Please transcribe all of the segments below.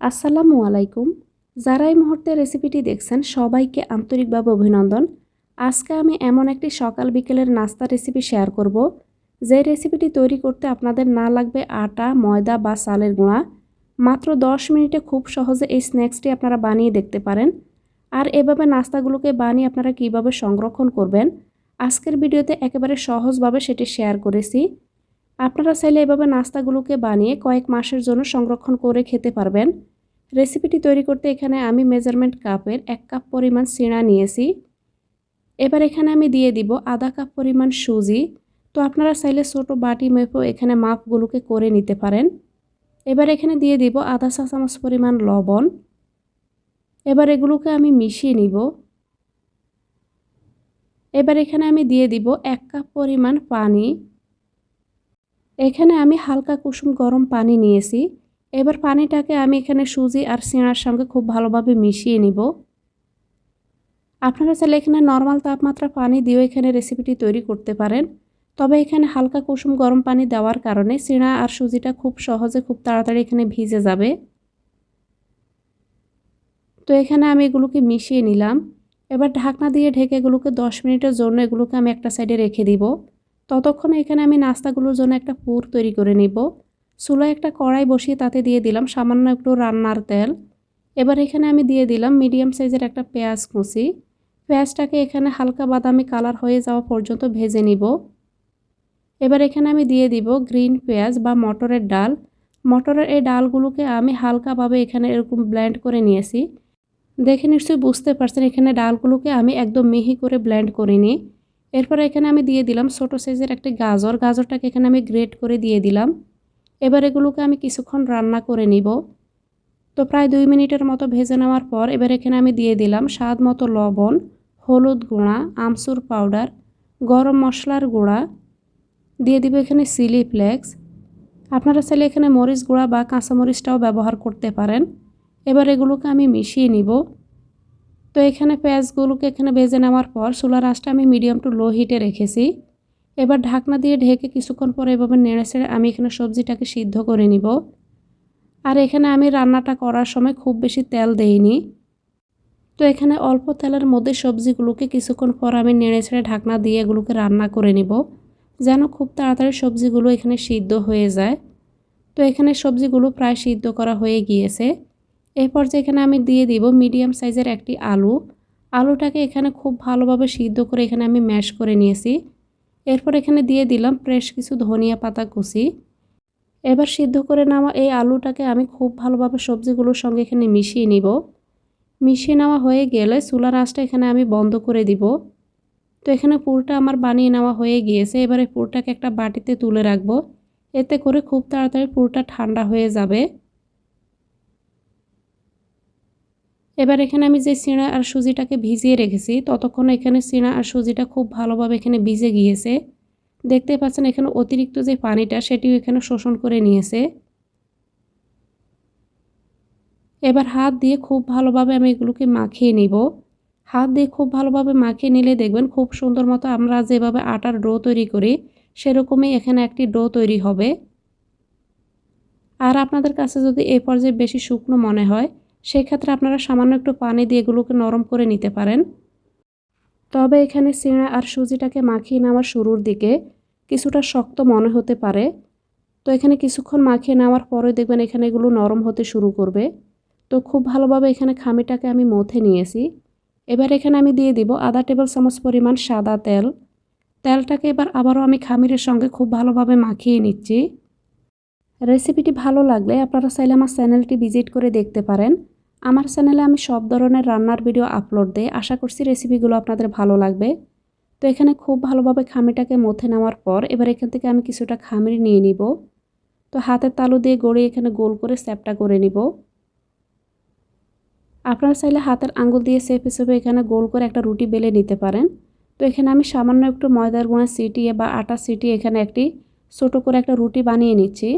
আসসালামু আলাইকুম। যারা এই মুহূর্তে রেসিপিটি দেখছেন সবাইকে আন্তরিকভাবে অভিনন্দন। আজকে আমি এমন একটি সকাল বিকেলের নাস্তা রেসিপি শেয়ার করব, যে রেসিপিটি তৈরি করতে আপনাদের না লাগবে আটা, ময়দা বা চালের গুঁড়া। মাত্র 10 মিনিটে খুব সহজে এই স্ন্যাক্সটি আপনারা বানিয়ে দেখতে পারেন। আর এভাবে নাস্তাগুলোকে বানিয়ে আপনারা কিভাবে সংরক্ষণ করবেন, আজকের ভিডিওতে একেবারে সহজভাবে সেটি শেয়ার করেছি। আপনারা চাইলে এভাবে নাস্তাগুলোকে বানিয়ে কয়েক মাসের জন্য সংরক্ষণ করে খেতে পারবেন। রেসিপিটি তৈরি করতে এখানে আমি মেজারমেন্ট কাপের 1 কাপ পরিমাণ সিরা নিয়েছি। এবার এখানে আমি দিয়ে দিব আধা কাপ পরিমাণ সুজি। তো আপনারা চাইলে ছোট বাটি মেপেও এখানে মাপগুলোকে করে নিতে পারেন। এবার এখানে দিয়ে দিব আধা চা চামচ পরিমাণ লবণ। এবার এগুলোকে আমি মিশিয়ে নিব। এবার এখানে আমি দিয়ে দিব 1 কাপ পরিমাণ পানি। এখানে আমি হালকা কুসুম গরম পানি নিয়েছি। এবার পানিটাকে আমি এখানে সুজি আর সিরার সঙ্গে খুব ভালোভাবে মিশিয়ে নিব। আপনারা চাইলে এখানে নর্মাল তাপমাত্রা পানি দিয়েও এখানে রেসিপিটি তৈরি করতে পারেন। তবে এখানে হালকা কুসুম গরম পানি দেওয়ার কারণে সিরা আর সুজিটা খুব সহজে খুব তাড়াতাড়ি এখানে ভিজে যাবে। তো এখানে আমি এগুলোকে মিশিয়ে নিলাম। এবার ঢাকনা দিয়ে ঢেকে এগুলোকে 10 মিনিটের জন্য এগুলোকে আমি একটা সাইডে রেখে দিব। ততক্ষণে এখানে আমি নাস্তাগুলোর জন্য একটা পুর তৈরি করে নিব। চুলায় একটা কড়াই বসিয়ে তাতে দিয়ে দিলাম সামান্য একটু রান্নার তেল। এবার এখানে আমি দিয়ে দিলাম মিডিয়াম সাইজের একটা পেঁয়াজ কুচি। পেঁয়াজটাকে এখানে হালকা বাদামি কালার হয়ে যাওয়া পর্যন্ত ভেজে নিব। এবার এখানে আমি দিয়ে দিব গ্রিন পেঁয়াজ বা মটরের ডাল। মটরের এই ডালগুলোকে আমি হালকাভাবে এখানে এরকম ব্লেন্ড করে নিয়েছি। দেখে নিশ্চয়ই বুঝতে পারছেন এখানে ডালগুলোকে আমি একদম মিহি করে ব্লেন্ড করিনি। এরপর এখানে আমি দিয়ে দিলাম ছোটো সাইজের একটি গাজর। গাজরটাকে এখানে আমি গ্রেট করে দিয়ে দিলাম। এবার এগুলোকে আমি কিছুক্ষণ রান্না করে নিব। তো প্রায় 2 মিনিটের মতো ভেজে নেওয়ার পর এবার এখানে আমি দিয়ে দিলাম স্বাদ মতো লবণ, হলুদ গুঁড়া, আমচুর পাউডার, গরম মশলার গুঁড়া, দিয়ে দিব এখানে চিলি ফ্লেক্স। আপনারা চাইলে এখানে মরিচ গুঁড়া বা কাঁচামরিচটাও ব্যবহার করতে পারেন। এবার এগুলোকে আমি মিশিয়ে নিব। তো এখানে পেঁয়াজগুলোকে এখানে ভেজে নেওয়ার পর চুলার আঁচটা আমি মিডিয়াম টু লো হিটে রেখেছি। এবার ঢাকনা দিয়ে ঢেকে কিছুক্ষণ পরে এভাবে নেড়েচেড়ে আমি এখানে সবজিটাকে সিদ্ধ করে নিব। আর এখানে আমি রান্নাটা করার সময় খুব বেশি তেল দেইনি। তো এখানে অল্প তেলের মধ্যে সবজিগুলোকে কিছুক্ষণ পর আমি নেড়েচেড়ে ঢাকনা দিয়ে এগুলোকে রান্না করে নিব, যেন খুব তাড়াতাড়ি সবজিগুলো এখানে সিদ্ধ হয়ে যায়। তো এখানে সবজিগুলো প্রায় সিদ্ধ করা হয়ে গিয়েছে। এই পর্যায়ে এখানে আমি দিয়ে দিব মিডিয়াম সাইজের একটি আলু। আলুটাকে এখানে খুব ভালোভাবে সিদ্ধ করে এখানে আমি ম্যাশ করে নিয়েছি। এরপর এখানে দিয়ে দিলাম ফ্রেশ কিছু ধনিয়া পাতা কুচি। এবার সিদ্ধ করে নেওয়া এই আলুটাকে আমি খুব ভালোভাবে সবজিগুলোর সঙ্গে এখানে মিশিয়ে নিব। মিশিয়ে নেওয়া হয়ে গেলে চুলার আঁচটা এখানে আমি বন্ধ করে দিব। তো এখানে পুরটা আমার বানিয়ে নেওয়া হয়ে গিয়েছে। এবারে পুরটাকে একটা বাটিতে তুলে রাখবো, এতে করে খুব তাড়াতাড়ি পুরটা ঠান্ডা হয়ে যাবে। এবার এখানে আমি যে সিরা আর সুজিটাকে ভিজিয়ে রেখেছি ততক্ষণ এখানে সিরা আর সুজিটা খুব ভালোভাবে এখানে ভিজে গিয়েছে। দেখতে পাচ্ছেন এখানে অতিরিক্ত যে পানিটা সেটিও এখানে শোষণ করে নিয়েছে। এবার হাত দিয়ে খুব ভালোভাবে আমি এগুলোকে মাখিয়ে নিব। হাত দিয়ে খুব ভালোভাবে মাখিয়ে নিলে দেখবেন খুব সুন্দর মতো আমরা যেভাবে আটার ডো তৈরি করি সেরকমই এখানে একটি ডো তৈরি হবে। আর আপনাদের কাছে যদি এই পর্যায়ে বেশি শুকনো মনে হয় সেক্ষেত্রে আপনারা সামান্য একটু পানি দিয়ে এগুলোকে নরম করে নিতে পারেন। তবে এখানে সিরা আর সুজিটাকে মাখিয়ে নেওয়ার শুরুর দিকে কিছুটা শক্ত মনে হতে পারে। তো এখানে কিছুক্ষণ মাখিয়ে নেওয়ার পরে দেখবেন এখানে এগুলো নরম হতে শুরু করবে। তো খুব ভালোভাবে এখানে খামিটাকে আমি মথে নিয়েছি। এবার এখানে আমি দিয়ে দিব আধা টেবিল চামচ পরিমাণ সাদা তেল। তেলটাকে এবার আবারও আমি খামিরের সঙ্গে খুব ভালোভাবে মাখিয়ে নিচ্ছি। রেসিপিটি ভালো লাগলে আপনারা চাইলে আমার চ্যানেলটি ভিজিট করে দেখতে পারেন। আমার চ্যানেলে আমি সব ধরনের রান্নার ভিডিও আপলোড দিই। আশা করছি রেসিপিগুলো আপনাদের ভালো লাগবে। তো এখানে খুব ভালোভাবে খামিটাকে মথে নেওয়ার পর এবার এখান থেকে আমি কিছুটা খামির নিয়ে নিব। তো হাতের তালু দিয়ে গড়িয়ে এখানে গোল করে চ্যাপটা করে নিব। আপনারা চাইলে হাতের আঙ্গুল দিয়ে শেপ হিসেবে এখানে গোল করে একটা রুটি বেলে নিতে পারেন। তো এখানে আমি সামান্য একটু ময়দার গুঁড়া ছিটিয়ে বা আটা ছিটিয়ে এখানে একটি ছোট করে একটা রুটি বানিয়ে নিচ্ছি।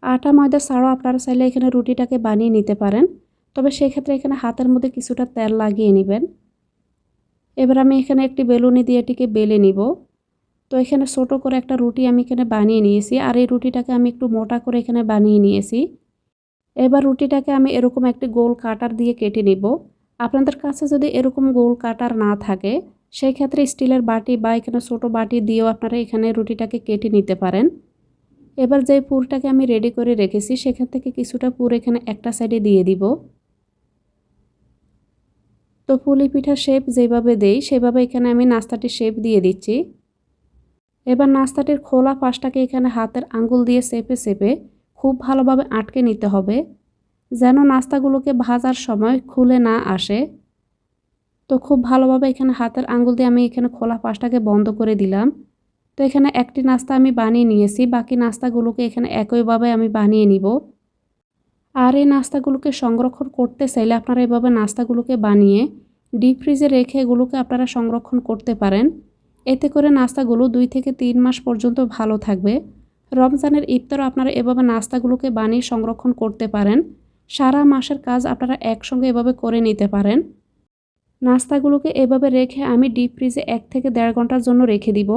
আটা ময়দা ছাড়াও আপনারা চাইলে এখানে রুটিটাকে বানিয়ে নিতে পারেন, তবে সেক্ষেত্রে এখানে হাতের মধ্যে কিছুটা তেল লাগিয়ে নেবেন। এবার আমি এখানে একটি বেলুনি দিয়ে এটিকে বেলে নিব। তো এখানে ছোট করে একটা রুটি আমি এখানে বানিয়ে নিয়েছি, আর এই রুটিটাকে আমি একটু মোটা করে এখানে বানিয়ে নিয়েছি। এবার রুটিটাকে আমি এরকম একটি গোল কাটার দিয়ে কেটে নিব। আপনাদের কাছে যদি এরকম গোল কাটার না থাকে সেই ক্ষেত্রে স্টিলের বাটি বা এখানে ছোটো বাটি দিয়েও আপনারা এখানে রুটিটাকে কেটে নিতে পারেন। এবার যে পুরটাকে আমি রেডি করে রেখেছি সেখান থেকে কিছুটা পুর এখানে একটা সাইডে দিয়ে দিব। তো পুলি পিঠার শেপ যেভাবে দেই সেভাবে এখানে আমি নাস্তাটির শেপ দিয়ে দিচ্ছি। এবার নাস্তাটির খোলা পাশটাকে এখানে হাতের আঙ্গুল দিয়ে চেপে চেপে খুব ভালোভাবে আটকে নিতে হবে, যেন নাস্তাগুলোকে ভাজার সময় খুলে না আসে। তো খুব ভালোভাবে এখানে হাতের আঙ্গুল দিয়ে আমি এখানে খোলা পাশটাকে বন্ধ করে দিলাম। তো এখানে একটি নাস্তা আমি বানিয়ে নিয়েছি, বাকি নাস্তাগুলোকে এখানে একইভাবে আমি বানিয়ে নিব। আর এই নাস্তাগুলোকে সংরক্ষণ করতে চাইলে আপনারা এভাবে নাস্তাগুলোকে বানিয়ে ডিপ ফ্রিজে রেখে এগুলোকে আপনারা সংরক্ষণ করতে পারেন। এতে করে নাস্তাগুলো 2 থেকে 3 মাস পর্যন্ত ভালো থাকবে। রমজানের ইফতারও আপনারা এভাবে নাস্তাগুলোকে বানিয়ে সংরক্ষণ করতে পারেন। সারা মাসের কাজ আপনারা একসঙ্গে এভাবে করে নিতে পারেন। নাস্তাগুলোকে এভাবে রেখে আমি ডিপ ফ্রিজে 1 থেকে 1.5 ঘন্টার জন্য রেখে দিব।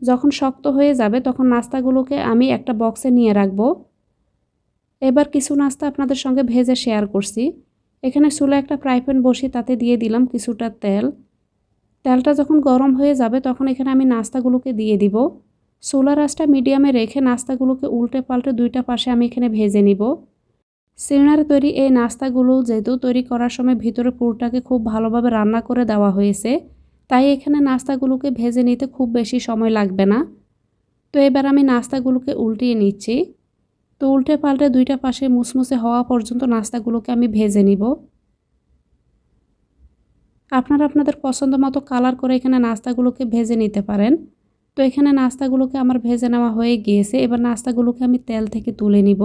যখন শক্ত হয়ে যাবে তখন নাস্তাগুলোকে আমি একটা বক্সে নিয়ে রাখবো। এবার কিছু নাস্তা আপনাদের সঙ্গে ভেজে শেয়ার করছি। এখানে চুলায় একটা ফ্রাই প্যান বসিয়ে তাতে দিয়ে দিলাম কিছুটা তেল। তেলটা যখন গরম হয়ে যাবে তখন এখানে আমি নাস্তাগুলোকে দিয়ে দিব। চুলার আঁচটা মিডিয়ামে রেখে নাস্তাগুলোকে উল্টে পাল্টে 2টা পাশে আমি এখানে ভেজে নিব। সিলনার তৈরি এই নাস্তাগুলো যেহেতু তৈরি করার সময় ভিতরে পুরটাকে খুব ভালোভাবে রান্না করে দেওয়া হয়েছে, তাই এখানে নাস্তাগুলোকে ভেজে নিতে খুব বেশি সময় লাগবে না। তো এবার আমি নাস্তাগুলোকে উল্টিয়ে নিচ্ছি। তো উল্টে পাল্টে 2টা পাশে মুসমুসে হওয়া পর্যন্ত নাস্তাগুলোকে আমি ভেজে নিব। আপনারা আপনাদের পছন্দ মতো কালার করে এখানে নাস্তাগুলোকে ভেজে নিতে পারেন। তো এখানে নাস্তাগুলোকে আমার ভেজে নেওয়া হয়ে গিয়েছে। এবার নাস্তাগুলোকে আমি তেল থেকে তুলে নিব।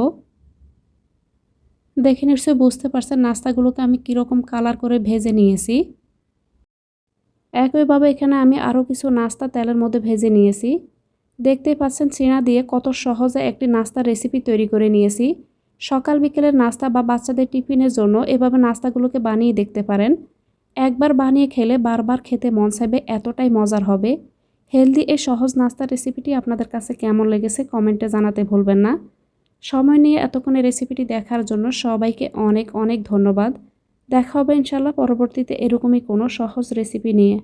দেখে নিশ্চয়ই বুঝতে পারছেন নাস্তাগুলোকে আমি কীরকম কালার করে ভেজে নিয়েছি। একইভাবে এখানে আমি আরও কিছু নাস্তা তেলের মধ্যে ভেজে নিয়েছি। দেখতেই পাচ্ছেন চিনা দিয়ে কত সহজে একটি নাস্তার রেসিপি তৈরি করে নিয়েছি। সকাল বিকেলের নাস্তা বা বাচ্চাদের টিফিনের জন্য এভাবে নাস্তাগুলোকে বানিয়ে দেখতে পারেন। একবার বানিয়ে খেলে বারবার খেতে মন চাইবে, এতটাই মজার হবে। হেলদি এই সহজ নাস্তার রেসিপিটি আপনাদের কাছে কেমন লেগেছে কমেন্টে জানাতে ভুলবেন না। সময় নিয়ে এতক্ষণ এই রেসিপিটি দেখার জন্য সবাইকে অনেক অনেক ধন্যবাদ। দেখা হবে ইনশাল্লাহ পরবর্তীতে এরকমই কোনো সহজ রেসিপি নিয়ে।